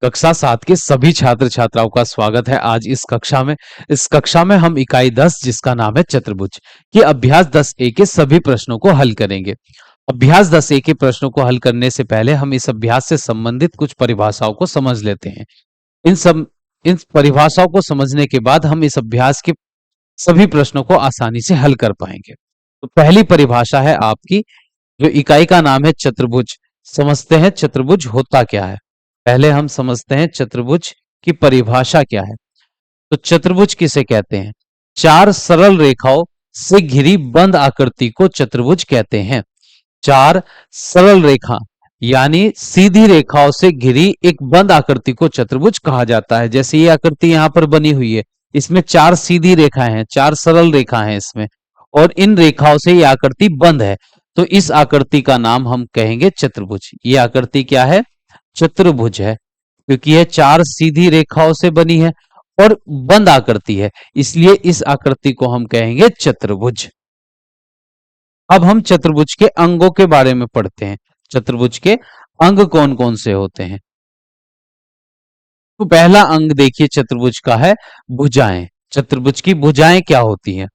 कक्षा 7 के सभी छात्र छात्राओं का स्वागत है आज इस कक्षा में हम इकाई 10 जिसका नाम है चतुर्भुज के अभ्यास 10A के सभी प्रश्नों को हल करेंगे। अभ्यास 10A के प्रश्नों को हल करने से पहले हम इस अभ्यास से संबंधित कुछ परिभाषाओं को समझ लेते हैं। इन परिभाषाओं को समझने के बाद हम इस अभ्यास के सभी प्रश्नों को आसानी से हल कर पाएंगे। तो पहली परिभाषा है आपकी, जो इकाई का नाम है चतुर्भुज। समझते हैं चतुर्भुज होता क्या है। पहले हम समझते हैं चतुर्भुज की परिभाषा क्या है। तो चतुर्भुज किसे कहते हैं? चार सरल रेखाओं से घिरी बंद आकृति को चतुर्भुज कहते हैं। चार सरल रेखा यानी सीधी रेखाओं से घिरी एक बंद आकृति को चतुर्भुज कहा जाता है। जैसे ये आकृति यहां पर बनी हुई है, इसमें चार सीधी रेखाएं हैं, चार सरल रेखा हैं इसमें, और इन रेखाओं से ये आकृति बंद है, तो इस आकृति का नाम हम कहेंगे चतुर्भुज। ये आकृति क्या है? चतुर्भुज है, क्योंकि यह चार सीधी रेखाओं से बनी है और बंद आकृति है, इसलिए इस आकृति को हम कहेंगे चतुर्भुज। अब हम चतुर्भुज के अंगों के बारे में पढ़ते हैं। चतुर्भुज के अंग कौन कौन से होते हैं? तो पहला अंग देखिए चतुर्भुज का है भुजाएं। चतुर्भुज की भुजाएं क्या होती हैं?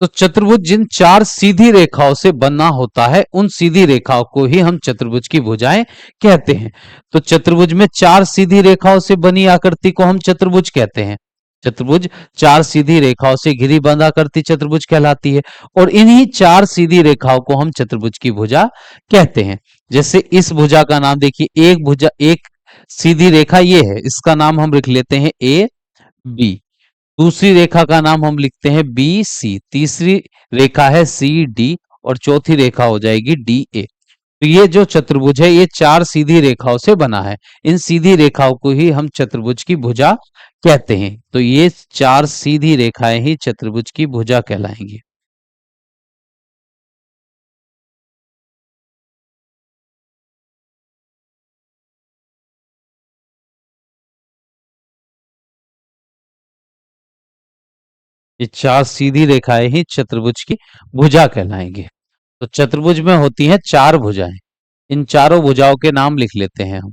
तो चतुर्भुज जिन चार सीधी रेखाओं से बना होता है, उन सीधी रेखाओं को ही हम चतुर्भुज की भुजाएं कहते हैं। तो चतुर्भुज में चार सीधी रेखाओं से बनी आकृति को हम चतुर्भुज कहते हैं। चतुर्भुज चार सीधी रेखाओं से घिरी बंद आकृति चतुर्भुज कहलाती है, और इन्हीं चार सीधी रेखाओं को हम चतुर्भुज की भुजा कहते हैं। जैसे इस भुजा का नाम देखिए, एक भुजा, एक सीधी रेखा ये है, इसका नाम हम लिख लेते हैं ए बी। दूसरी रेखा का नाम हम लिखते हैं बी सी, तीसरी रेखा है सी डी, और चौथी रेखा हो जाएगी डी ए। तो ये जो चतुर्भुज है, ये चार सीधी रेखाओं से बना है। इन सीधी रेखाओं को ही हम चतुर्भुज की भुजा कहते हैं। तो ये चार सीधी रेखाएं ही चतुर्भुज की भुजा कहलाएंगी। ये चार सीधी रेखाएं ही चतुर्भुज की भुजा कहलाएंगी। तो चतुर्भुज में होती हैं चार भुजाएं। इन चारों भुजाओं के नाम लिख लेते हैं हम,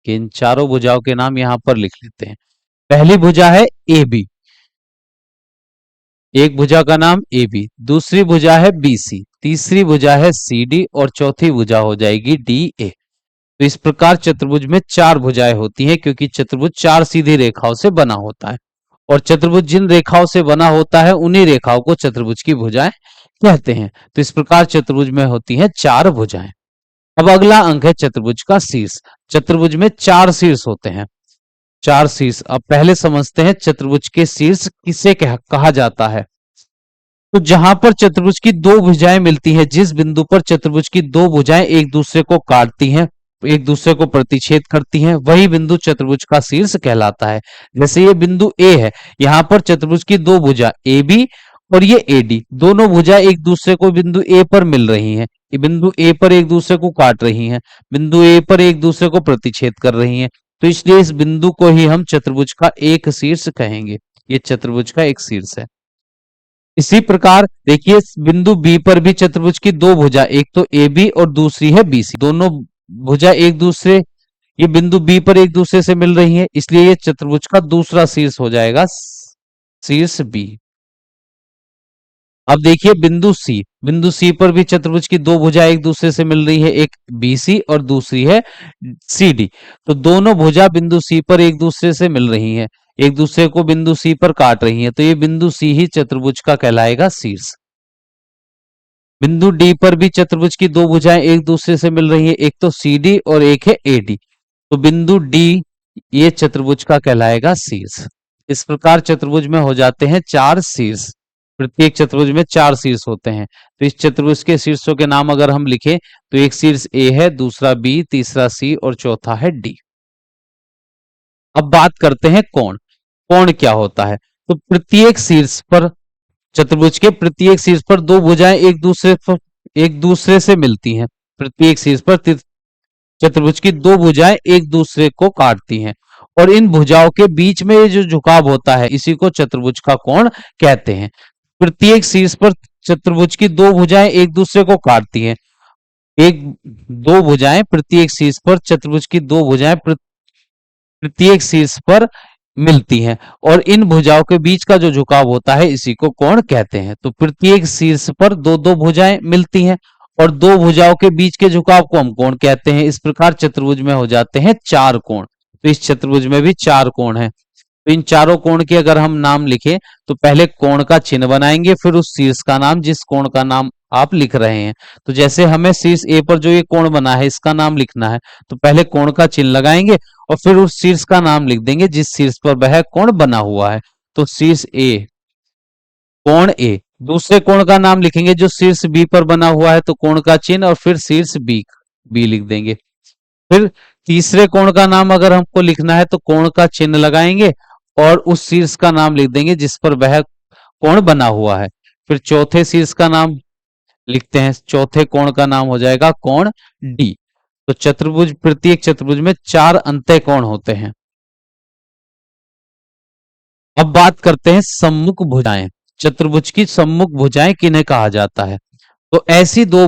कि इन चारों भुजाओं के नाम यहां पर लिख लेते हैं। पहली भुजा है ए बी, एक भुजा का नाम ए बी। दूसरी भुजा है बी सी, तीसरी भुजा है सी डी, और चौथी भुजा हो जाएगी डी ए। तो इस प्रकार चतुर्भुज में चार भुजाएं होती हैं, क्योंकि चतुर्भुज चार सीधी रेखाओं से बना होता है, और चतुर्भुज जिन रेखाओं से बना होता है उन्हीं रेखाओं को चतुर्भुज की भुजाएं कहते हैं। तो इस प्रकार चतुर्भुज में होती हैं चार भुजाएं। अब अगला अंक है चतुर्भुज का शीर्ष। चतुर्भुज में चार शीर्ष होते हैं, चार शीर्ष। अब पहले समझते हैं चतुर्भुज के शीर्ष किसे कहा जाता है। तो जहां पर चतुर्भुज की दो भुजाएं मिलती हैं, जिस बिंदु पर चतुर्भुज की दो भुजाएं एक दूसरे को काटती हैं, एक दूसरे को प्रतिच्छेद करती हैं, वही बिंदु चतुर्भुज का शीर्ष कहलाता है। जैसे ये बिंदु ए है, यहां पर चतुर्भुज की दो भुजा ए बी और ये ए डी, दोनों भुजा एक दूसरे को बिंदु ए पर मिल रही हैं। ये बिंदु ए पर एक दूसरे को काट रही हैं, बिंदु ए पर एक दूसरे को प्रतिच्छेद कर रही हैं। तो इसलिए इस बिंदु को ही हम चतुर्भुज का एक शीर्ष कहेंगे। ये चतुर्भुज का एक शीर्ष है। इसी प्रकार देखिए, बिंदु बी पर भी चतुर्भुज की दो भुजा, एक तो ए बी और दूसरी है बी सी, दोनों भुजा एक दूसरे, ये बिंदु बी पर एक दूसरे से मिल रही है, इसलिए ये चतुर्भुज का दूसरा शीर्ष हो जाएगा, शीर्ष बी। अब देखिए बिंदु सी पर भी चतुर्भुज की दो भुजा एक दूसरे से मिल रही है, एक बी सी और दूसरी है सी डी। तो दोनों भुजा बिंदु सी पर एक दूसरे से मिल रही हैं, एक दूसरे को बिंदु सी पर काट रही हैं, तो ये बिंदु सी ही चतुर्भुज का कहलाएगा शीर्ष। बिंदु डी पर भी चतुर्भुज की दो भुजाएं एक दूसरे से मिल रही हैं, एक तो सी डी और एक है ए डी। तो बिंदु डी ये चतुर्भुज का कहलाएगा शीर्ष। इस प्रकार चतुर्भुज में हो जाते हैं चार शीर्ष। प्रत्येक चतुर्भुज में चार शीर्ष होते हैं। तो इस चतुर्भुज के शीर्षों के नाम अगर हम लिखें, तो एक शीर्ष ए है, दूसरा बी, तीसरा सी और चौथा है डी। अब बात करते हैं कोण। कोण क्या होता है? तो प्रत्येक शीर्ष पर, चतुर्भुज के प्रत्येक शीर्ष पर दो भुजाएं एक दूसरे से मिलती हैं। प्रत्येक शीर्ष पर चतुर्भुज की दो भुजाएं एक दूसरे को काटती हैं, और इन भुजाओं के बीच में ये जो झुकाव होता है, इसी को चतुर्भुज का कोण कहते हैं। प्रत्येक शीर्ष पर चतुर्भुज की दो भुजाएं एक दूसरे को काटती हैं। एक दो भुजाएं प्रत्येक शीर्ष पर चतुर्भुज की दो भुजाएं प्रत्येक शीर्ष पर मिलती हैं, और इन भुजाओं के बीच का जो झुकाव होता है इसी को कोण कहते हैं। तो प्रत्येक शीर्ष पर दो दो भुजाएं मिलती हैं और दो भुजाओं के बीच के झुकाव को हम कोण कहते हैं। इस प्रकार चतुर्भुज में हो जाते हैं चार कोण। तो इस चतुर्भुज में भी चार कोण हैं। तो इन चारों कोण के अगर हम नाम लिखें तो पहले कोण का चिन्ह बनाएंगे, फिर उस शीर्ष का नाम जिस कोण का नाम आप लिख रहे हैं। तो जैसे हमें शीर्ष ए पर जो ये कोण बना है इसका नाम लिखना है, तो पहले कोण का चिन्ह लगाएंगे और फिर उस शीर्ष का नाम लिख देंगे जिस शीर्ष पर वह कोण बना हुआ है। तो शीर्ष ए, कोण ए। दूसरे कोण का नाम लिखेंगे जो शीर्ष बी पर बना हुआ है, तो कोण का चिन्ह और फिर शीर्ष बी, बी लिख देंगे। फिर तीसरे कोण का नाम अगर हमको लिखना है तो कोण का चिन्ह लगाएंगे और उस शीर्ष का नाम लिख देंगे जिस पर वह कोण बना हुआ है। फिर चौथे शीर्ष का नाम लिखते हैं, चौथे कोण का नाम हो जाएगा कोण डी। तो चतुर्भुज, प्रत्येक चतुर्भुज में चार अंत्य कोण होते हैं। अब बात करते हैं सम्मुख भुजाएं। चतुर्भुज की सम्मुख भुजाएं किन्हें कहा जाता है? तो ऐसी दो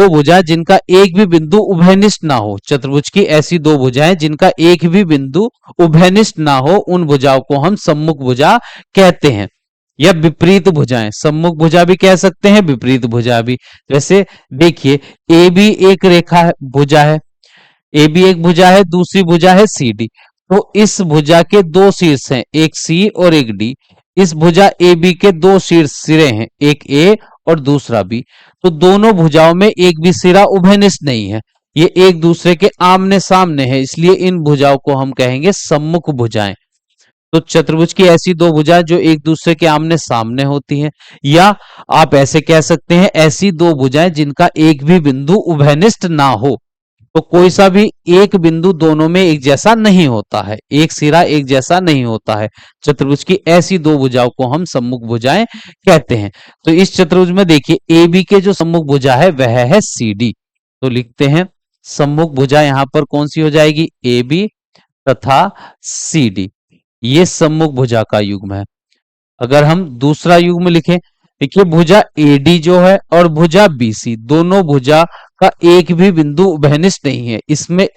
भुजा जिनका एक भी बिंदु उभयनिष्ठ ना हो। चतुर्भुज की ऐसी दो भुजाएं जिनका एक भी बिंदु उभयनिष्ठ ना हो, उन भुजाओं को हम सम्मुख भुजा कहते हैं। या विपरीत भुजाएं, सम्मुख भुजा भी कह सकते हैं, विपरीत भुजा भी। जैसे देखिए, ए बी एक रेखा है, भुजा है, ए बी एक भुजा है, दूसरी भुजा है सी डी। तो इस भुजा के दो शीर्ष हैं, एक सी और एक डी। इस भुजा ए बी के दो शीर्ष सिरे हैं, एक ए और दूसरा बी। तो दोनों भुजाओं में एक भी सिरा उभयनिष्ठ नहीं है, ये एक दूसरे के आमने सामने है, इसलिए इन भुजाओं को हम कहेंगे सम्मुख भुजाएं। तो चतुर्भुज की ऐसी दो भुजाएं जो एक दूसरे के आमने सामने होती हैं, या आप ऐसे कह सकते हैं ऐसी दो भुजाएं जिनका एक भी बिंदु उभयनिष्ठ ना हो। तो कोई सा भी एक बिंदु दोनों में एक जैसा नहीं होता है, एक सिरा एक जैसा नहीं होता है। चतुर्भुज की ऐसी दो भुजाओं को हम सम्मुख भुजाएं कहते हैं। तो इस चतुर्भुज में देखिए, ए बी के जो सम्मुख भुजा है वह है सी डी। तो लिखते हैं सम्मुख भुजा यहां पर कौन सी हो जाएगी? ए बी तथा सी डी। ये सम्मुख भुजा का युग्म है। अगर हम दूसरा युग्म लिखें, देखिए भुजा एडी जो है और भुजा बीसी, दोनों भुजा का एक भी बिंदु उभयनिष्ठ नहीं है। इसमें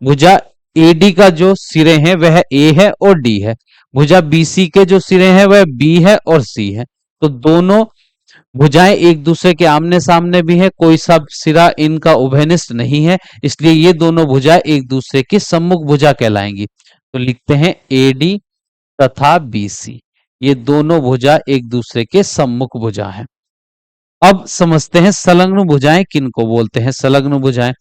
भुजा एडी का जो सिरे हैं वह ए है और डी है, भुजा बीसी के जो सिरे हैं वह बी है और सी है। तो दोनों भुजाएं एक दूसरे के आमने सामने भी है, कोई सा सिरा इनका उभयनिष्ठ नहीं है, इसलिए ये दोनों भुजाएं एक दूसरे की सम्मुख भुजा कहलाएंगी। तो लिखते हैं एडी तथा बीसी, ये दोनों भुजा एक दूसरे के सम्मुख भुजा हैं। अब समझते हैं संलग्न भुजाएं किनको बोलते हैं। संलग्न भुजाएं,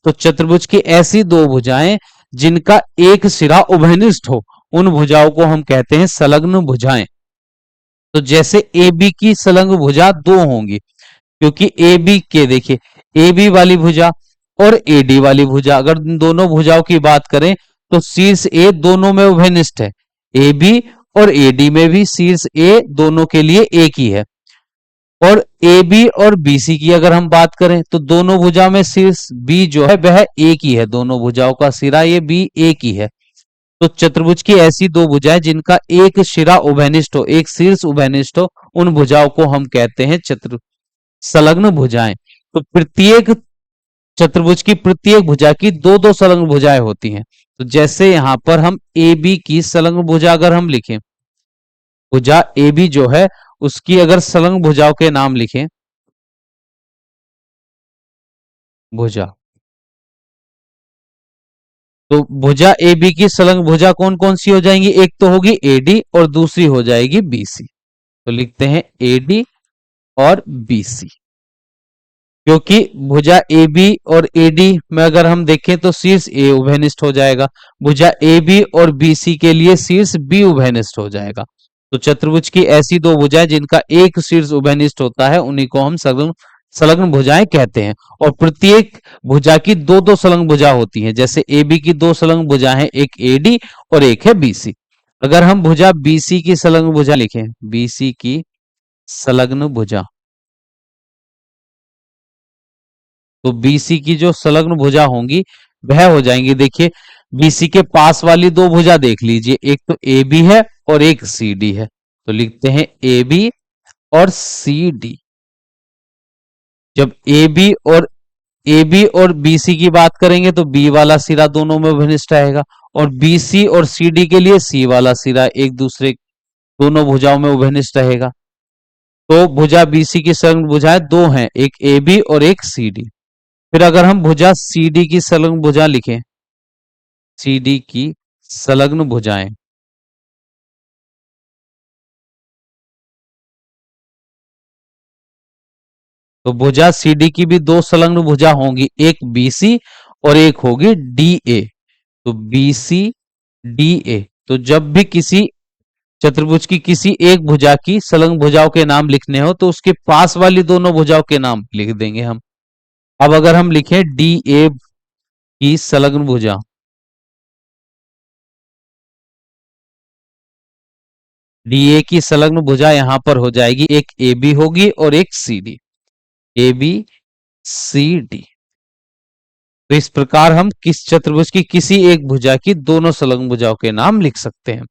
तो चतुर्भुज की ऐसी दो भुजाएं जिनका एक सिरा उभयनिष्ठ हो, उन भुजाओं को हम कहते हैं संलग्न भुजाएं। तो जैसे ए बी की संलग्न भुजा दो होंगी, क्योंकि ए बी के देखिए, ए बी वाली भुजा और ए डी वाली भुजा, अगर दोनों भुजाओं की बात करें तो शीर्ष ए दोनों में उभयनिष्ठ है, ए बी और ए डी में भी शीर्ष ए दोनों के लिए एक ही है। और ए बी और बीसी की अगर हम बात करें तो दोनों भुजा में शीर्ष बी जो है वह एक ही है, दोनों भुजाओं का सिरा ये बी एक ही है। तो चतुर्भुज की ऐसी दो भुजाएं जिनका एक सिरा उभयनिष्ठ हो, एक शीर्ष उभयनिष्ठ हो, उन भुजाओं को हम कहते हैं संलग्न भुजाएं। तो प्रत्येक चतुर्भुज की प्रत्येक भुजा की दो दो संलग्न भुजाएं होती हैं। तो जैसे यहां पर हम ए बी की संलग्न भुजा अगर हम लिखें, भुजा ए बी जो है उसकी अगर संलग्न भुजाओं के नाम लिखें, भुजा, तो भुजा ए बी की संलग्न भुजा कौन कौन सी हो जाएंगी? एक तो होगी ए डी और दूसरी हो जाएगी बी सी। तो लिखते हैं ए डी और बी सी, क्योंकि भुजा ए बी और ए डी में अगर हम देखें तो शीर्ष ए उभयनिष्ठ हो जाएगा, भुजा ए बी और बी सी के लिए शीर्ष बी उभयनिष्ठ हो जाएगा। तो चतुर्भुज की ऐसी दो भुजाएं जिनका एक शीर्ष उभयनिष्ठ होता है उन्हीं को हम संलग्न संलग्न भुजाएं कहते हैं। और प्रत्येक भुजा की दो दो संलग्न भुजा होती हैं, जैसे ए बी की दो संलग्न भुजा है, एक ए डी और एक है बी सी। अगर हम भुजा बी सी की संलग्न भुजा लिखें, बी सी की संलग्न भुजा, तो बीसी की जो संलग्न भुजा होंगी वह हो जाएंगी, देखिए बीसी के पास वाली दो भुजा देख लीजिए, एक तो ए बी है और एक सी डी है। तो लिखते हैं ए बी और सी डी। जब ए बी और ए बी और बी सी की बात करेंगे तो बी वाला सिरा दोनों में उभयनिष्ठ रहेगा, और बी सी और सी डी के लिए सी वाला सिरा एक दूसरे दोनों भुजाओं में उभयनिष्ठ रहेगा। तो भुजा बीसी की संलग्न भुजाएं दो हैं, एक ए बी और एक सी डी। फिर अगर हम भुजा सी डी की संलग्न भुजा लिखें, सी डी की संलग्न भुजाएं, तो भुजा सी डी की भी दो संलग्न भुजा होंगी, एक बी सी और एक होगी डी ए। तो बी सी डी ए, तो जब भी किसी चतुर्भुज की किसी एक भुजा की संलग्न भुजाओं के नाम लिखने हो तो उसके पास वाली दोनों भुजाओं के नाम लिख देंगे हम। अब अगर हम लिखें डी ए की संलग्न भुजा, डी ए की संलग्न भुजा यहां पर हो जाएगी, एक ए बी होगी और एक C D, A B C D. तो इस प्रकार हम किस चतुर्भुज की किसी एक भुजा की दोनों संलग्न भुजाओं के नाम लिख सकते हैं।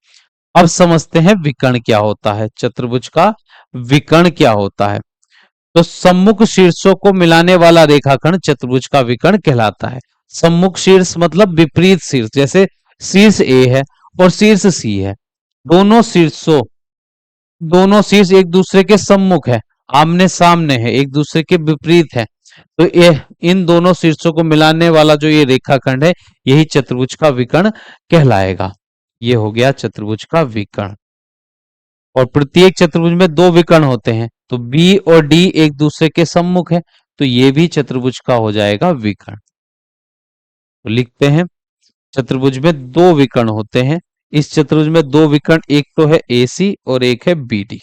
अब समझते हैं विकर्ण क्या होता है, चतुर्भुज का विकर्ण क्या होता है। तो सम्मुख शीर्षों को मिलाने वाला रेखाखंड चतुर्भुज का विकर्ण कहलाता है। सम्मुख शीर्ष मतलब विपरीत शीर्ष, जैसे शीर्ष ए है और शीर्ष सी है, दोनों शीर्षों दोनों शीर्ष एक दूसरे के सम्मुख है, आमने सामने है, एक दूसरे के विपरीत है। तो ये इन दोनों शीर्षों को मिलाने वाला जो ये रेखाखंड है, यही चतुर्भुज का विकर्ण कहलाएगा। ये हो गया चतुर्भुज का विकर्ण। और प्रत्येक चतुर्भुज में दो विकर्ण होते हैं, तो बी और डी एक दूसरे के सम्मुख है, तो ये भी चतुर्भुज का हो जाएगा विकर्ण। तो लिखते हैं चतुर्भुज में दो विकर्ण होते हैं। इस चतुर्भुज में दो विकर्ण, एक तो है ए सी और एक है बी डी।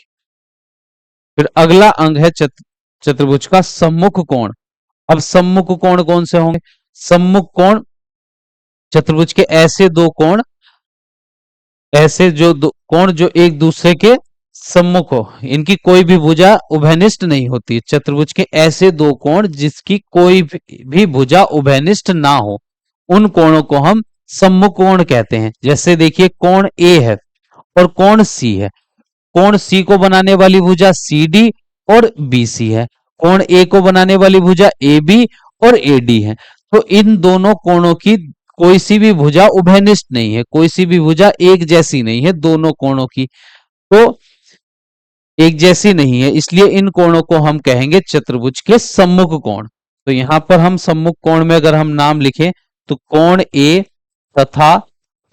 फिर अगला अंग है चतुर्भुज का सम्मुख कोण। अब सम्मुख कोण कौन से होंगे? सम्मुख कोण चतुर्भुज के ऐसे दो कोण, ऐसे जो दो कोण जो एक दूसरे के सम्मुख हो, इनकी कोई भी भुजा उभयनिष्ठ नहीं होती। चतुर्भुज के ऐसे दो कोण जिसकी कोई भी भुजा उभयनिष्ठ ना हो, उन कोणों को हम सम्मुख कोण कहते हैं। जैसे देखिए कोण ए है और कोण सी है, कोण सी को बनाने वाली भुजा सी डी और बी सी है, कोण ए को बनाने वाली भुजा ए बी और ए डी है। तो इन दोनों कोणों की कोई सी भी भुजा उभयनिष्ठ नहीं है, कोई सी भी भुजा एक जैसी नहीं है, दोनों कोणों की तो एक जैसी नहीं है, इसलिए इन कोणों को हम कहेंगे चतुर्भुज के सम्मुख कोण। तो यहां पर हम सम्मुख कोण में अगर हम नाम लिखें तो कोण ए तथा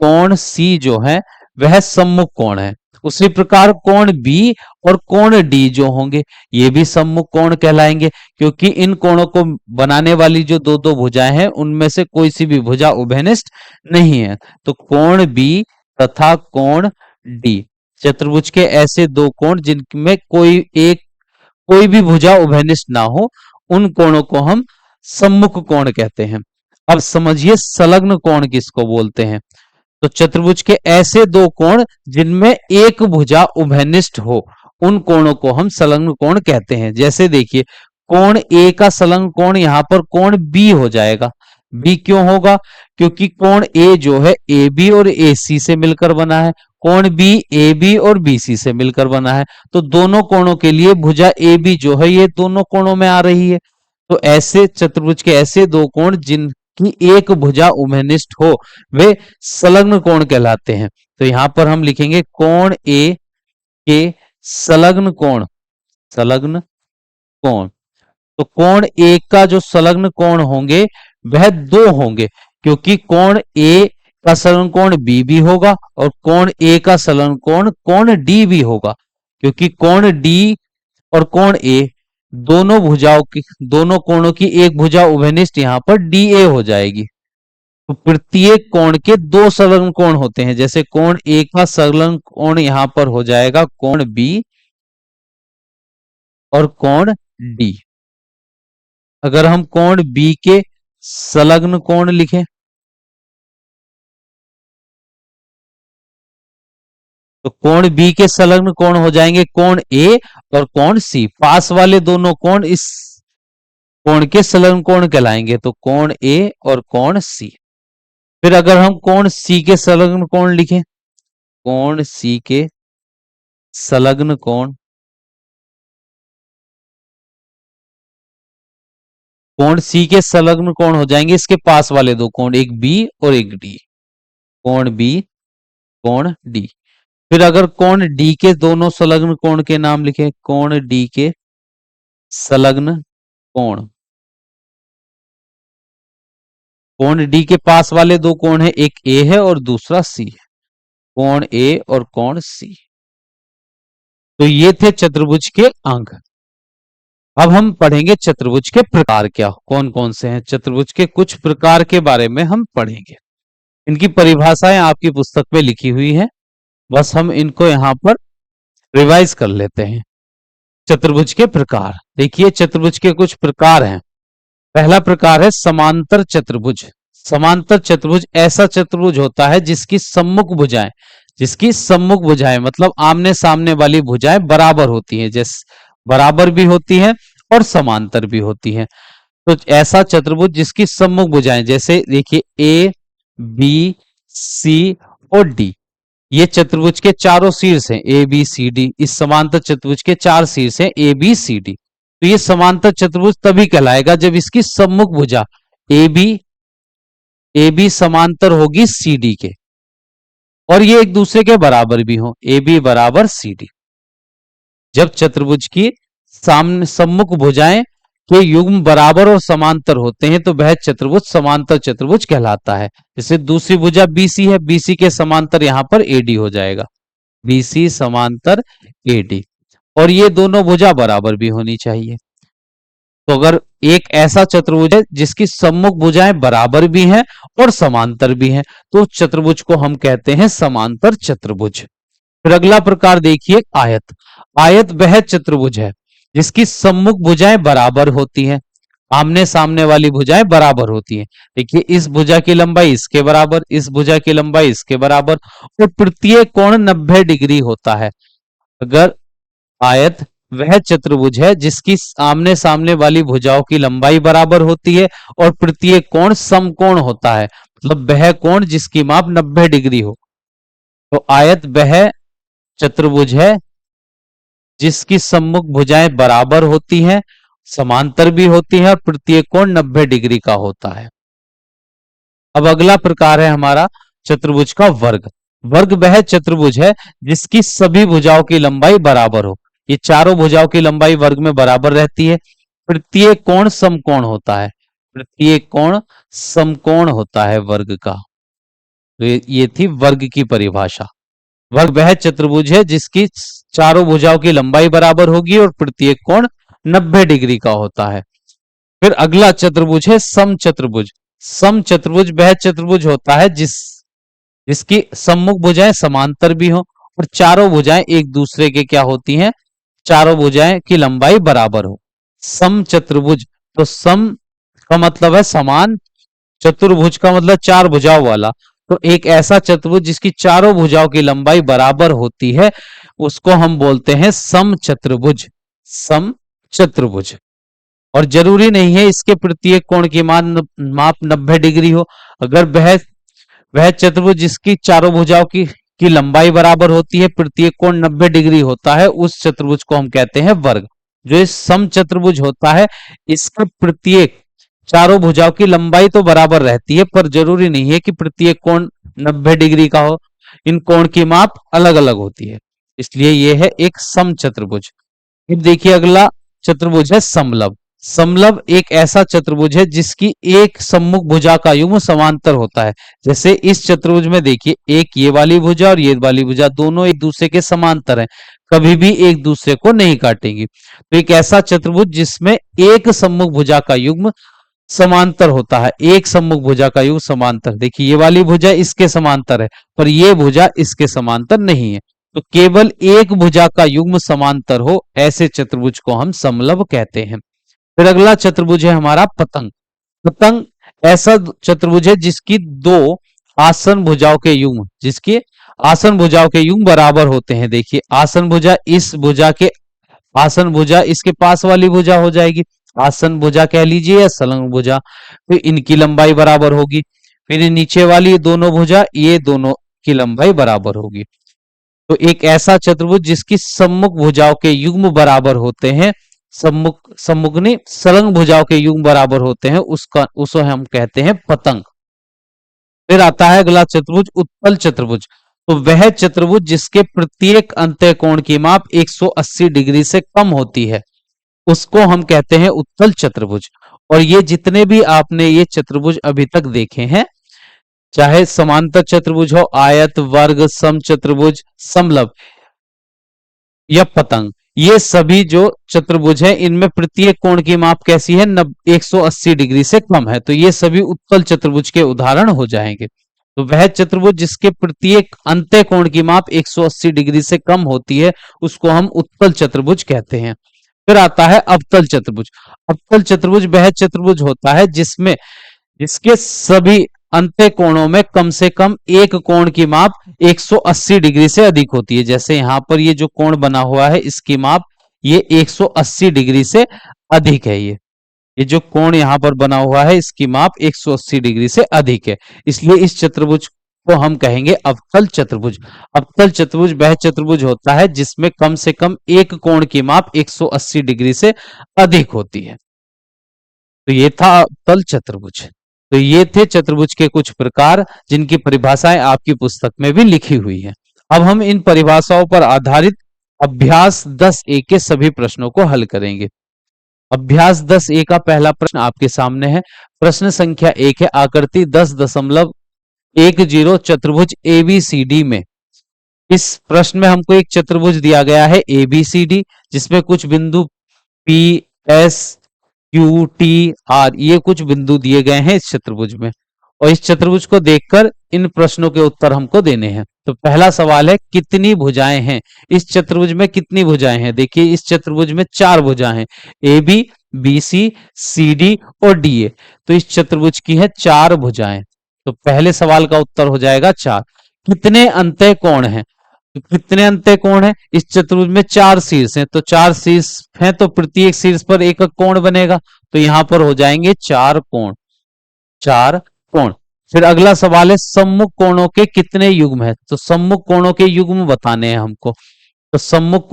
कोण सी जो है वह सम्मुख कोण है। उसी प्रकार कोण बी और कोण डी जो होंगे ये भी सम्मुख कोण कहलाएंगे, क्योंकि इन कोणों को बनाने वाली जो दो दो भुजाएं हैं उनमें से कोई सी भी भुजा उभयनिष्ठ नहीं है। तो कोण बी तथा कोण डी चतुर्भुज के ऐसे दो कोण जिनमें कोई भी भुजा उभयनिष्ठ ना हो, उन कोणों को हम सम्मुख कोण कहते हैं। अब समझिए संलग्न कोण किसको बोलते हैं। तो चतुर्भुज के ऐसे दो कोण जिनमें एक भुजा उभयनिष्ठ हो, उन कोणों को हम संलग्न कोण कहते हैं। जैसे देखिए कोण ए का संलग्न कोण यहां पर कोण बी हो जाएगा। बी क्यों होगा? क्योंकि कोण ए जो है ए बी और ए सी से मिलकर बना है, कोण बी ए बी और बी सी से मिलकर बना है। तो दोनों कोणों के लिए भुजा ए बी जो है ये दोनों कोणों में आ रही है। तो ऐसे चतुर्भुज के ऐसे दो कोण जिनकी एक भुजा उभयनिष्ठ हो वे संलग्न कोण कहलाते हैं। तो यहां पर हम लिखेंगे कोण ए के संलग्न कोण, संलग्न कोण। तो कोण ए का जो संलग्न कोण होंगे वह दो होंगे, क्योंकि कोण ए का संलग्न कोण बी भी होगा और कोण ए का संलग्न कोण कोण डी भी होगा, क्योंकि कोण डी और कोण ए दोनों भुजाओं की दोनों कोणों की एक भुजा उभयनिष्ठ यहां पर डी ए हो जाएगी। तो प्रत्येक कोण के दो संलग्न कोण होते हैं, जैसे कोण ए का संलग्न कोण यहां पर हो जाएगा कोण बी और कोण डी। अगर हम कोण बी के संलग्न कोण लिखें तो कोण बी के संलग्न कोण हो जाएंगे कोण ए और कोण सी। पास वाले दोनों कोण इस कोण के संलग्न कोण कहलाएंगे, तो कोण ए और कोण सी। फिर अगर हम कोण सी के संलग्न कोण लिखें, कोण सी के संलग्न कोण कोण सी के संलग्न कोण हो जाएंगे इसके पास वाले दो कोण, एक बी और एक डी, कोण बी कोण डी। फिर अगर कोण डी के दोनों संलग्न कोण के नाम लिखे, कोण डी के संलग्न कोण, कोण डी के पास वाले दो कोण है, एक ए है और दूसरा सी है, कोण ए और कोण सी। तो ये थे चतुर्भुज के अंग। अब हम पढ़ेंगे चतुर्भुज के प्रकार क्या कौन कौन से हैं। चतुर्भुज के कुछ प्रकार के बारे में हम पढ़ेंगे। इनकी परिभाषाएं आपकी पुस्तक में लिखी हुई है, बस हम इनको यहां पर रिवाइज कर लेते हैं। चतुर्भुज के प्रकार देखिए, चतुर्भुज के कुछ प्रकार हैं। पहला प्रकार है समांतर चतुर्भुज। समांतर चतुर्भुज ऐसा चतुर्भुज होता है जिसकी सम्मुख भुजाएं मतलब आमने सामने वाली भुजाएं बराबर होती हैं, जैसे बराबर भी होती हैं और समांतर भी होती हैं। तो ऐसा चतुर्भुज जिसकी सम्मुख भुजाएं, जैसे देखिए ए बी सी और डी, ये चतुर्भुज के चारों शीर्ष हैं, ए बी सी डी। इस समांतर चतुर्भुज के चार शीर्ष हैं, ए बी सी डी। तो ये समांतर चतुर्भुज तभी कहलाएगा जब इसकी सम्मुख भुजा ए बी समांतर होगी सी डी के, और ये एक दूसरे के बराबर भी हो, ए बी बराबर सी डी। जब चतुर्भुज की सामने सम्मुख भुजाएं के युग्म बराबर और समांतर होते हैं तो वह चतुर्भुज समांतर चतुर्भुज कहलाता है। जैसे दूसरी भुजा बीसी है, बीसी के समांतर यहां पर एडी हो जाएगा, बीसी समांतर एडी, और ये दोनों भुजा बराबर भी होनी चाहिए। तो अगर एक ऐसा चतुर्भुज है जिसकी सम्मुख भुजाएं बराबर भी हैं और समांतर भी हैं, तो उस चतुर्भुज को हम कहते हैं समांतर चतुर्भुज। फिर अगला प्रकार देखिए आयत। आयत वह चतुर्भुज है जिसकी सम्मुख भुजाएं बराबर होती हैं, आमने सामने वाली भुजाएं बराबर होती हैं। देखिए इस भुजा की लंबाई इसके बराबर, इस भुजा की लंबाई इसके बराबर, और प्रत्येक कोण 90 डिग्री होता है। अगर आयत वह चतुर्भुज है जिसकी आमने सामने वाली भुजाओं की लंबाई बराबर होती है और प्रत्येक कोण समकोण होता है, मतलब वह कोण जिसकी माप 90 डिग्री हो, तो आयत वह चतुर्भुज है जिसकी सम्मुख भुजाएं बराबर होती हैं, समांतर भी होती हैं और प्रत्येक कोण 90 डिग्री का होता है। अब अगला प्रकार है हमारा चतुर्भुज का वर्ग। वर्ग वह चतुर्भुज है जिसकी सभी भुजाओं की लंबाई बराबर हो। ये चारों भुजाओं की लंबाई वर्ग में बराबर रहती है, प्रत्येक कोण समकोण होता है, प्रत्येक कोण समकोण होता है वर्ग का। तो ये थी वर्ग की परिभाषा। वर्ग वह चतुर्भुज है जिसकी चारों भुजाओं की लंबाई बराबर होगी और प्रत्येक कोण 90 डिग्री का होता है। फिर अगला चतुर्भुज है सम चतुर्भुज। सम चतुर्भुज वह चतुर्भुज होता है जिसकी सम्मुख भुजाएं समांतर भी हो और चारों भुजाएं एक दूसरे के क्या होती हैं, चारों भुजाएं की लंबाई बराबर हो। सम चतुर्भुज, तो सम का मतलब है समान, चतुर्भुज का मतलब चार भुजाओं वाला। तो एक ऐसा चतुर्भुज जिसकी चारों भुजाओं की लंबाई बराबर होती है उसको हम बोलते हैं सम चतुर्भुज। सम चतुर्भुज, और जरूरी नहीं है इसके प्रत्येक कोण की माप 90 डिग्री हो। अगर वह चतुर्भुज जिसकी चारों भुजाओं की लंबाई बराबर होती है, प्रत्येक कोण 90 डिग्री होता है, उस चतुर्भुज को हम कहते हैं वर्ग। जो इस सम चतुर्भुज होता है इसका प्रत्येक चारों भुजाओं की लंबाई तो बराबर रहती है पर जरूरी नहीं है कि प्रत्येक कोण 90 डिग्री का हो, इन कोण की माप अलग अलग होती है, इसलिए यह है एक सम चतुर्भुज। अब देखिए अगला चतुर्भुज है समलंब। समलंब एक ऐसा चतुर्भुज है जिसकी एक सम्मुख भुजा का युग्म समांतर होता है। जैसे इस चतुर्भुज में देखिए एक ये वाली भुजा और ये वाली भुजा दोनों एक दूसरे के समांतर हैं, कभी भी एक दूसरे को नहीं काटेंगी। तो एक ऐसा चतुर्भुज जिसमें एक सम्मुख भुजा का युग्म समांतर होता है, एक सम्मुख भुजा का युग्म समांतर। देखिए ये वाली भुजा इसके समांतर है पर ये भुजा इसके समांतर नहीं है, तो केवल एक भुजा का युग्म समांतर हो ऐसे चतुर्भुज को हम समलंब कहते हैं। फिर अगला चतुर्भुज है हमारा पतंग। पतंग ऐसा चतुर्भुज है जिसकी दो आसन भुजाओं के युग्म, जिसके आसन भुजाओं के युग्म बराबर होते हैं। देखिए आसन भुजा इस भुजा के, आसन भुजा इसके पास वाली भुजा हो जाएगी, आसन भुजा कह लीजिए या संलग्न भुजा। फिर इनकी लंबाई बराबर होगी। फिर नीचे वाली दोनों भुजा, ये दोनों की लंबाई बराबर होगी। तो एक ऐसा चतुर्भुज जिसकी सम्मुख भुजाओं के युग्म बराबर होते हैं सम्मुखनी संलग्न भुजाओं के युग्म बराबर होते हैं, उसका उसे हम कहते हैं पतंग। फिर आता है अगला चतुर्भुज, उत्तल चतुर्भुज। तो वह चतुर्भुज जिसके प्रत्येक अंत्य कोण की माप 180 डिग्री से कम होती है, उसको हम कहते हैं उत्तल चतुर्भुज। और ये जितने भी आपने ये चतुर्भुज अभी तक देखे हैं, चाहे समांतर चतुर्भुज हो, आयत, वर्ग, सम चतुर्भुज, समलंब या पतंग, ये सभी जो चतुर्भुज है इनमें प्रत्येक कोण की माप कैसी है, 180 डिग्री से कम है, तो ये सभी उत्तल चतुर्भुज के उदाहरण हो जाएंगे। तो वह चतुर्भुज जिसके प्रत्येक अंत्य कोण की माप 180 डिग्री से कम होती है, उसको हम उत्तल चतुर्भुज कहते हैं। फिर आता है अवतल चतुर्भुज। अवतल चतुर्भुज वह चतुर्भुज होता है जिसमें जिसके सभी अंत्य कोणों में कम से कम एक कोण की माप 180 डिग्री से अधिक होती है। जैसे यहां पर ये जो कोण बना हुआ है इसकी माप ये 180 डिग्री से अधिक है। ये जो कोण यहां पर बना हुआ है इसकी माप 180 डिग्री से अधिक है, इसलिए इस चतुर्भुज को हम कहेंगे अवतल चतुर्भुज। अवतल चतुर्भुज वह चतुर्भुज होता है जिसमें कम से कम एक कोण की माप 180 डिग्री से अधिक होती है। तो ये था अवतल चतुर्भुज। तो ये थे चतुर्भुज के कुछ प्रकार जिनकी परिभाषाएं आपकी पुस्तक में भी लिखी हुई है। अब हम इन परिभाषाओं पर आधारित अभ्यास 10A के सभी प्रश्नों को हल करेंगे। अभ्यास 10A का पहला प्रश्न आपके सामने है। प्रश्न संख्या 1 है, आकृति 10.10 चतुर्भुज ABCD में। इस प्रश्न में हमको एक चतुर्भुज दिया गया है ABCD, जिसमें कुछ बिंदु P, S, Q, T, R ये कुछ बिंदु दिए गए हैं इस चतुर्भुज में, और इस चतुर्भुज को देखकर इन प्रश्नों के उत्तर हमको देने हैं। तो पहला सवाल है, कितनी भुजाएं हैं इस चतुर्भुज में? कितनी भुजाएं हैं? देखिए इस चतुर्भुज में 4 भुजाएं हैं, AB, BC, CD और DA। तो इस चतुर्भुज की है 4 भुजाएं। तो पहले सवाल का उत्तर हो जाएगा 4। कितने अंतः कोण हैं? तो कितने अंत्य कोण है? इस चतुर्भुज में 4 शीर्ष हैं, तो 4 शीर्ष हैं तो प्रत्येक शीर्ष पर एक कोण बनेगा, तो यहां पर हो जाएंगे 4 कोण। 4 कोण। फिर अगला सवाल है, सम्मुख कोणों के कितने युग्म है? तो सम्मुख कोणों के युग्म बताने हैं हमको। तो सम्मुख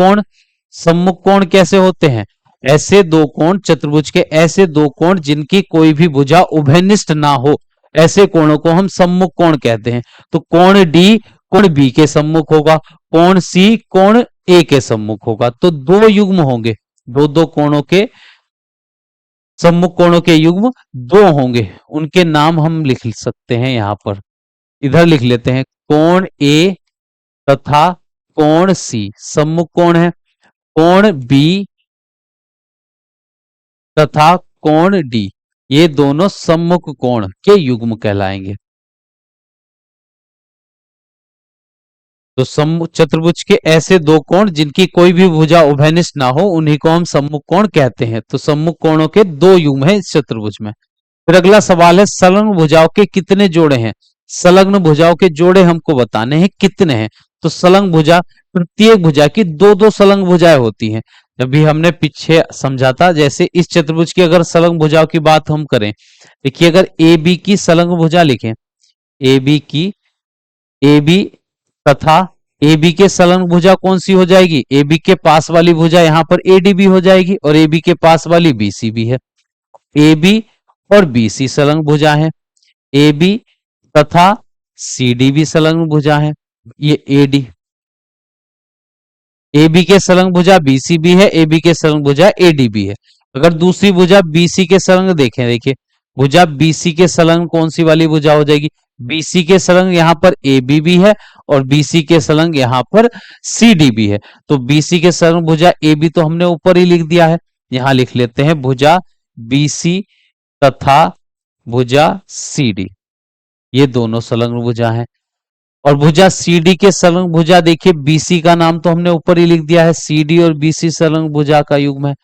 कोण कैसे होते हैं? ऐसे दो कोण, चतुर्भुज के ऐसे दो कोण जिनकी कोई भी भुजा उभयनिष्ठ ना हो, ऐसे कोणों को हम सम्मुख कोण कहते हैं। तो कोण डी कोण बी के सम्मुख होगा, कोण सी कोण ए के सम्मुख होगा। तो दो युग्म होंगे, दो दो कोणों के सम्मुख कोणों के युग्म दो होंगे, उनके नाम हम लिख सकते हैं यहां पर। इधर लिख लेते हैं, कोण ए तथा कोण सी सम्मुख कोण है, कोण बी तथा कोण डी ये दोनों सम्मुख कोण के युग्म कहलाएंगे। तो चतुर्भुज के ऐसे दो कोण जिनकी कोई भी भुजा उभयनिष्ठ ना हो, उन्हीं को हम सम्मुख कोण कहते हैं। तो सम्मुख कोणों के दो युग्म हैं इस चतुर्भुज में। फिर अगला सवाल है, संलग्न भुजाओं के कितने जोड़े हैं? संलग्न भुजाओं के जोड़े हमको बताने हैं कितने हैं। तो संलग्न भुजा, प्रत्येक भुजा की दो दो संलग्न भुजाएं होती हैं। जब भी हमने पीछे समझा था, जैसे इस चतुर्भुज की अगर संलग्न भुजाओं की बात हम करें, देखिए अगर ए बी की संलग्न भुजा लिखें, ए बी की ए बी तथा ए बी के संलग्न भुजा कौन सी हो जाएगी? ए बी के पास वाली भुजा यहां पर ADB हो जाएगी, और ए बी के पास वाली BCB है। ए बी और BC संलग्न भुजा है, ए बी तथा CD भी संलग्न भुजा है। ये AD, ए बी के संलग्न भुजा BCB है, ए बी के संलग्न भुजा ADB है। अगर दूसरी भुजा BC के संलग्न देखें, देखिए भुजा BC के संलग्न कौन सी वाली भुजा हो जाएगी? BC के संलग्न यहां पर AB भी है, और BC के संलग्न यहां पर CD भी है। तो BC के संलग्न भुजा AB तो हमने ऊपर ही लिख दिया है, यहां लिख लेते हैं भुजा BC तथा भुजा CD, ये दोनों संलग्न भुजा हैं। और भुजा CD के संलग्न भुजा देखिए, BC का नाम तो हमने ऊपर ही लिख दिया है, CD और BC संलग्न भुजा का युग्म है।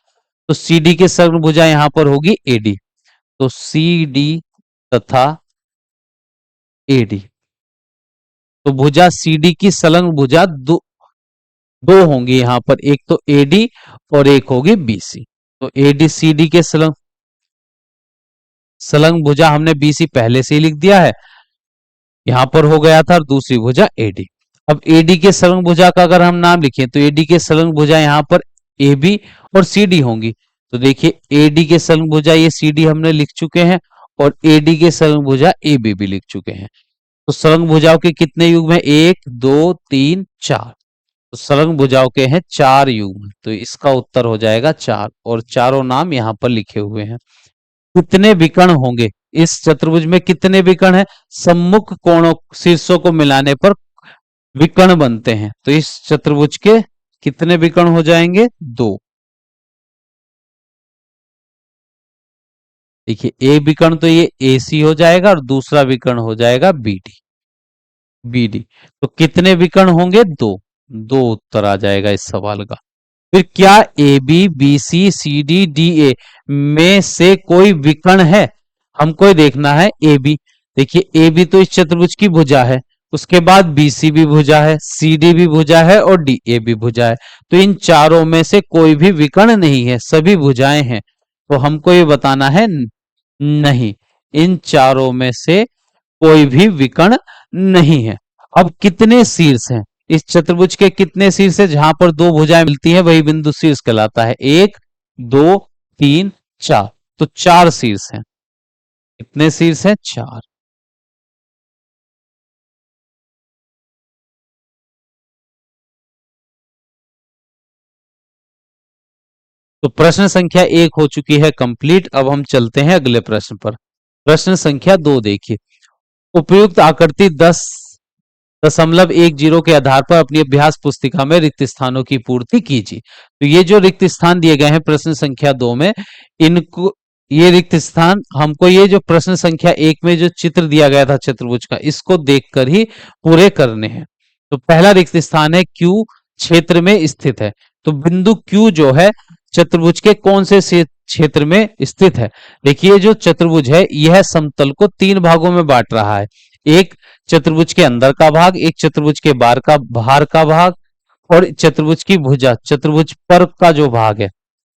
तो CD के संलग्न भुजा यहां पर होगी AD। तो CD तथा AD, तो भुजा CD की संलग्न भुजा दो होंगी यहां पर, एक तो AD और एक होगी BC। तो AD CD के संलग्न भुजा हमने BC पहले से ही लिख दिया है, यहां पर हो गया था, और दूसरी भुजा AD। अब AD के संलग्न भुजा का अगर हम नाम लिखें, तो AD के संलग्न भुजा यहां पर ए बी और सी डी होंगी। तो देखिए ए डी के संलग्न भुजा ये सी डी हमने लिख चुके हैं और ए डी के संलग्न भुजा ए बी भी लिख चुके हैं। तो संलग्न भुजाओं के कितने युग्म है? एक, दो, तीन, चार। तो संलग्न भुजाओं के हैं चार युग्म, तो इसका उत्तर हो जाएगा चार और चारों नाम यहाँ पर लिखे हुए हैं। कितने विकर्ण होंगे इस चतुर्भुज में? कितने विकर्ण है? सम्मुख कोणों शीर्षों को मिलाने पर विकर्ण बनते हैं। तो इस चतुर्भुज के कितने विकर्ण हो जाएंगे? दो। देखिए ए विकर्ण तो ये ए सी हो जाएगा और दूसरा विकर्ण हो जाएगा बी डी। बी डी तो कितने विकर्ण होंगे? दो। दो उत्तर आ जाएगा इस सवाल का। फिर क्या A B B C C D D A में से कोई विकर्ण है? हमको ये देखना है ए बी। देखिए ए बी तो इस चतुर्भुज की भुजा है, उसके बाद बी सी भी भुजा है, सी डी भी भुजा है और डी ए भी भुजा है। तो इन चारों में से कोई भी विकर्ण नहीं है, सभी भुजाएं हैं। तो हमको ये बताना है नहीं, इन चारों में से कोई भी विकर्ण नहीं है। अब कितने शीर्ष हैं इस चतुर्भुज के? कितने शीर्ष है? जहां पर दो भुजाएं मिलती हैं वही बिंदु शीर्ष कहलाता है। एक, दो, तीन, चार। तो चार शीर्ष हैं। कितने शीर्ष हैं? चार। तो प्रश्न संख्या एक हो चुकी है कंप्लीट। अब हम चलते हैं अगले प्रश्न पर। प्रश्न संख्या दो देखिए, उपयुक्त आकृति 10.10 के आधार पर अपनी अभ्यास पुस्तिका में रिक्त स्थानों की पूर्ति कीजिए। तो ये जो रिक्त स्थान दिए गए हैं प्रश्न संख्या दो में, इनको ये रिक्त स्थान हमको ये जो प्रश्न संख्या एक में जो चित्र दिया गया था चतुर्भुज का, इसको देखकर ही पूरे करने हैं। तो पहला रिक्त स्थान है क्यू क्षेत्र में स्थित है। तो बिंदु क्यू जो है चतुर्भुज के कौन से क्षेत्र में स्थित है? देखिए जो चतुर्भुज है यह समतल को तीन भागों में बांट रहा है। एक चतुर्भुज के अंदर का भाग, एक चतुर्भुज के बाहर का भाग और चतुर्भुज की भुजा, चतुर्भुज पर का जो भाग है,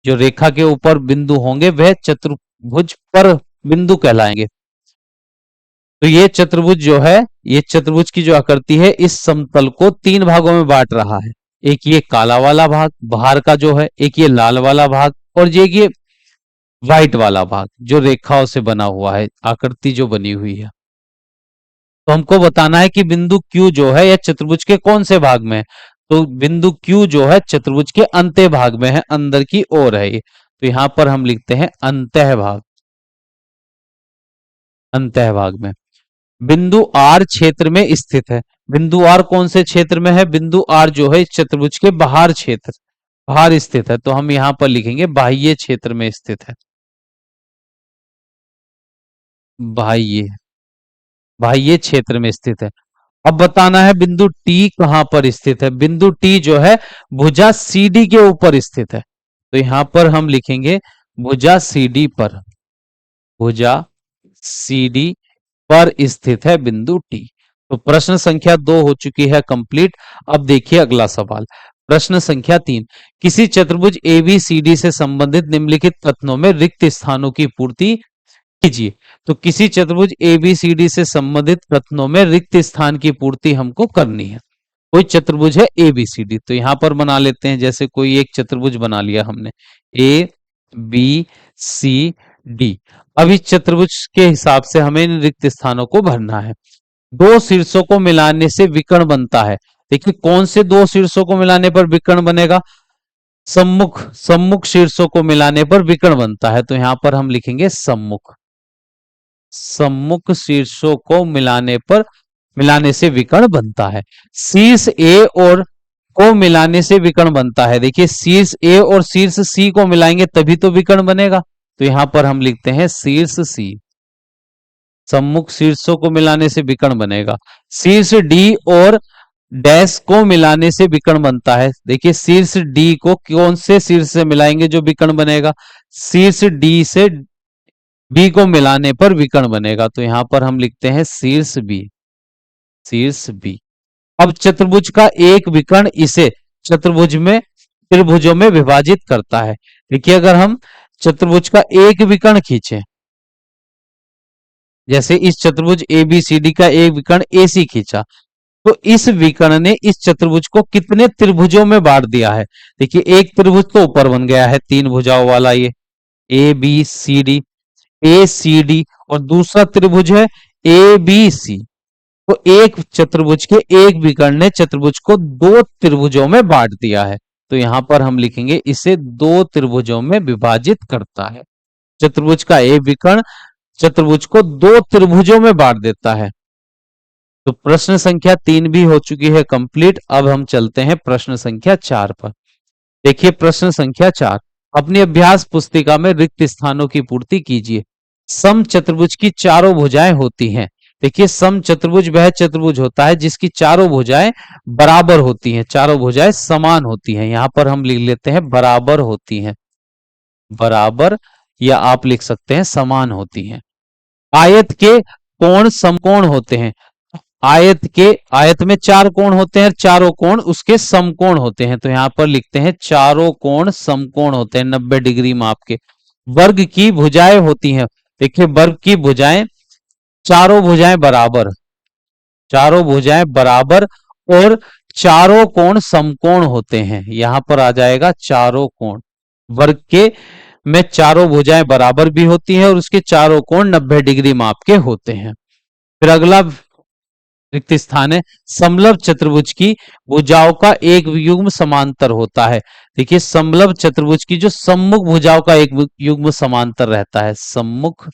जो रेखा के ऊपर बिंदु होंगे वह चतुर्भुज पर बिंदु कहलाएंगे। तो ये चतुर्भुज जो है, ये चतुर्भुज की जो आकृति है इस समतल को तीन भागों में बांट रहा है। एक ये काला वाला भाग बाहर का जो है, एक ये लाल वाला भाग और ये व्हाइट वाला भाग जो रेखाओं से बना हुआ है, आकृति जो बनी हुई है। तो हमको बताना है कि बिंदु Q जो है यह चतुर्भुज के कौन से भाग में है? तो बिंदु Q जो है चतुर्भुज के अंत्य भाग में है, अंदर की ओर है ये। तो यहां पर हम लिखते हैं अंतः भाग। अंतः भाग में बिंदु R क्षेत्र में स्थित है। बिंदु R कौन से क्षेत्र में है? बिंदु R जो है इस चतुर्भुज के बाहर क्षेत्र, बाहर स्थित है। तो हम यहां पर लिखेंगे बाह्य क्षेत्र में स्थित है। बाह्य, बाह्य क्षेत्र में स्थित है। अब बताना है बिंदु T कहां पर स्थित है? बिंदु T जो है भुजा CD के ऊपर स्थित है। तो यहां पर हम लिखेंगे भुजा CD पर, भुजा CD पर स्थित है बिंदु T। तो प्रश्न संख्या दो हो चुकी है कंप्लीट। अब देखिए अगला सवाल, प्रश्न संख्या तीन, किसी चतुर्भुज ABCD से संबंधित निम्नलिखित कथनों में रिक्त स्थानों की पूर्ति कीजिए। तो किसी चतुर्भुज ABCD से संबंधित कथनों में रिक्त स्थान की पूर्ति हमको करनी है। कोई चतुर्भुज है ABCD, तो यहां पर बना लेते हैं। जैसे कोई एक चतुर्भुज बना लिया हमने ABCD। अब इस चतुर्भुज के हिसाब से हमें इन रिक्त स्थानों को भरना है। दो शीर्षों को मिलाने से विकर्ण बनता है। देखिए कौन से दो शीर्षों को मिलाने पर विकर्ण बनेगा? सम्मुख, सम्मुख शीर्षों को मिलाने पर विकर्ण बनता है। तो यहां पर हम लिखेंगे सम्मुख। सम्मुख शीर्षों को मिलाने से विकर्ण बनता है। शीर्ष ए और को मिलाने से विकर्ण बनता है। देखिए शीर्ष ए और शीर्ष सी को मिलाएंगे तभी तो विकर्ण बनेगा। तो यहां पर हम लिखते हैं शीर्ष सी। सम्मुख शीर्षों को मिलाने से विकर्ण बनेगा। शीर्ष डी और डैश को मिलाने से विकर्ण बनता है। देखिए शीर्ष डी को कौन से शीर्ष से मिलाएंगे जो विकर्ण बनेगा? शीर्ष डी से बी को मिलाने पर विकर्ण बनेगा। तो यहां पर हम लिखते हैं शीर्ष बी, शीर्ष बी। अब चतुर्भुज का एक विकर्ण इसे चतुर्भुज में त्रिभुजों में विभाजित करता है। देखिए अगर हम चतुर्भुज का एक विकर्ण खींचे, जैसे इस चतुर्भुज ABCD का एक विकर्ण AC खींचा, तो इस विकर्ण ने इस चतुर्भुज को कितने त्रिभुजों में बांट दिया है? देखिए एक त्रिभुज तो ऊपर बन गया है तीन भुजाओं वाला, ये ए सी डी, और दूसरा त्रिभुज है ए बी सी। तो एक चतुर्भुज के एक विकर्ण ने चतुर्भुज को दो त्रिभुजों में बांट दिया है। तो यहां पर हम लिखेंगे इसे दो त्रिभुजों में विभाजित करता है। चतुर्भुज का एक विकर्ण चतुर्भुज को दो त्रिभुजों में बांट देता है। तो प्रश्न संख्या 3 भी हो चुकी है कंप्लीट। अब हम चलते हैं प्रश्न संख्या 4 पर। देखिए प्रश्न संख्या 4, अपनी अभ्यास पुस्तिका में रिक्त स्थानों की पूर्ति कीजिए। सम चतुर्भुज की चारों भुजाएं होती हैं। देखिए सम चतुर्भुज वह चतुर्भुज होता है जिसकी चारों भुजाएं बराबर होती हैं, चारों भुजाएं समान होती हैं। यहां पर हम लिख लेते हैं बराबर होती हैं, बराबर, या आप लिख सकते हैं समान होती हैं। आयत के कोण समकोण होते हैं। आयत में चार कोण होते हैं, चारों कोण उसके समकोण होते हैं। तो यहां पर लिखते हैं चारों कोण समकोण होते हैं 90 डिग्री माप के। वर्ग की भुजाएं होती हैं। देखिए वर्ग की भुजाएं, चारों भुजाएं बराबर, चारों भुजाएं बराबर और चारों कोण समकोण होते हैं। यहां पर आ जाएगा चारों कोण, वर्ग के में चारों भुजाएं बराबर भी होती हैं और उसके चारों कोण 90 डिग्री माप के होते हैं। फिर अगला रिक्त स्थान है, समलंब चतुर्भुज की भुजाओं का एक युग्म समांतर होता है। देखिए समलंब चतुर्भुज की जो सम्मुख भुजाओं का एक युग्म समांतर रहता है, सम्मुख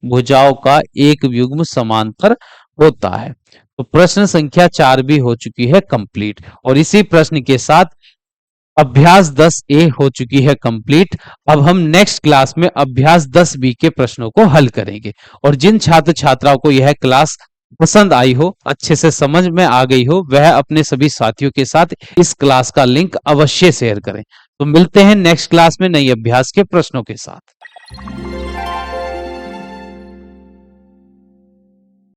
भुजाओं का एक युग्म समांतर होता है। तो प्रश्न संख्या 4 भी हो चुकी है कंप्लीट, और इसी प्रश्न के साथ अभ्यास 10 ए हो चुकी है कंप्लीट। अब हम नेक्स्ट क्लास में अभ्यास 10 बी के प्रश्नों को हल करेंगे। और जिन छात्र छात्राओं को यह क्लास पसंद आई हो, अच्छे से समझ में आ गई हो, वह अपने सभी साथियों के साथ इस क्लास का लिंक अवश्य शेयर करें। तो मिलते हैं नेक्स्ट क्लास में नई अभ्यास के प्रश्नों के साथ।